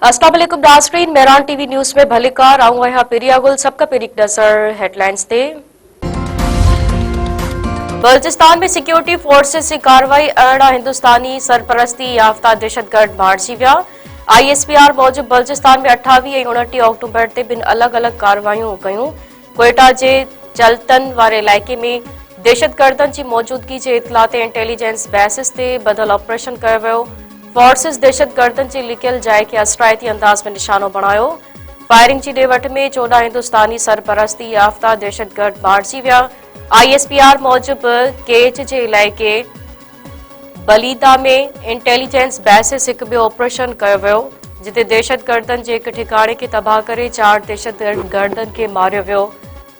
अस्सलाम वालेकुम नाज़रीन, मेहरान टीवी न्यूज़ में भलीकार आऊं आहियां पिरिया गुल। सबका पेरिक नज़र हेडलाइंस ते। बलूचिस्तान में सिक्योरिटी फोर्सेस की कार्रवाई 18 हिंदुस्तानी सरपरस्ती याफ्ता दहशतगर्द मारिजी विया। ISPR मूजिब बलूचिस्तान में 28 ऐं 29 अक्टूबर ते बिन अलग अलग कार्रवाइयूं कयूं। क्वेटा जे चलतन वारे इलाइक़े में दहशतगर्दनि जी मौजूदगी जे इतला ते इंटेलिजेंस बेसिस ते बदल ऑपरेशन कयो वियो। फोर्सिस दहशतगर्दनि जी लिकियल जाइ खे असराइती अंदाज में निशानो बणायो। फायरिंग जी ॾे में 14 हिंदुस्तानी सरपरस्ती याफ्ता दहशतगर्द मारिजी विया। ISPR मूजिब केच जे इलाइक़े बलीदा में इंटेलिजेंस बेसिस हिकु ॿियो ऑपरेशन कयो वियो, जिते दहशतगर्दनि जे हिकु ठिकाणे खे तबाह करे 4 दहशतगर्दनि खे मारियो वियो।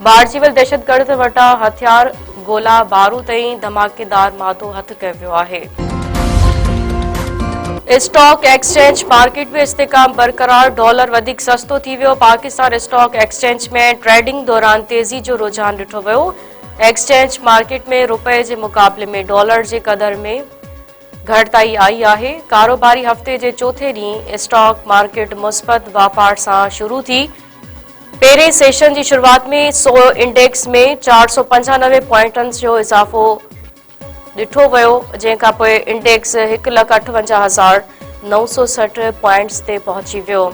मारिजी वियल दहशतगर्द वटां हथियार, गोला बारूद ऐं धमाकेदार मादो हथ कयो वियो आहे। स्टॉक एक्सचेंज मार्केट में इस्तेकाम बरकरार, डॉलर वधीक सस्तो थी वियो। पाकिस्तान स्टॉक एक्सचेंज में ट्रेडिंग दौरान तेज़ी जो रुझान ॾिठो वियो। एक्सचेंज मार्केट में रुपए जे मुक़ाबले में डॉलर जे क़दर में घटिताई आई आहे। कारोबारी हफ़्ते जे चौथे ॾींहुं स्टॉक मार्केट मुस्बत वापार सां शुरू थी। पहिरें सेशन जी शुरूआत में 100 इंडेक्स में 495 पॉइंटनि जो इज़ाफ़ो ॾिठो वियो, जंहिंखां पोइ इंडेक्स 1,58,960 पॉइंट्स ते पहुची वियो।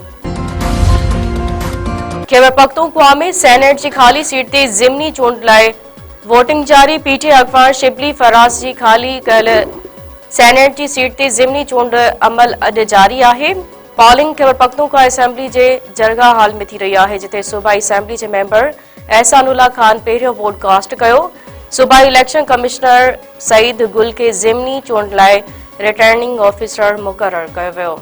खैबर पख्तूनख्वा में सेनेट जी ख़ाली सीट ते ज़िमनी चूंड लाइ वोटिंग जारी। PTI अगवान शिबली फराज़ जी ख़ाली कयल सेनेट जी सीट ते ज़िमनी चूंड अमल अॼु जारी आहे। पॉलिंग खैबर पख्तूनख्वा असेंबली जे जरगा हाल में थी रही आहे, जिते सूबाई असेंबली जे मेंबर एहसानुल्लाह खान पहिरियों वोट कास्ट कयो। सूबाई इलेक्शन कमिश्नर सईद गुल खे ज़िमनी चूंड लाइ रिटर्निंग ऑफिसर मुक़रर कयो वियो।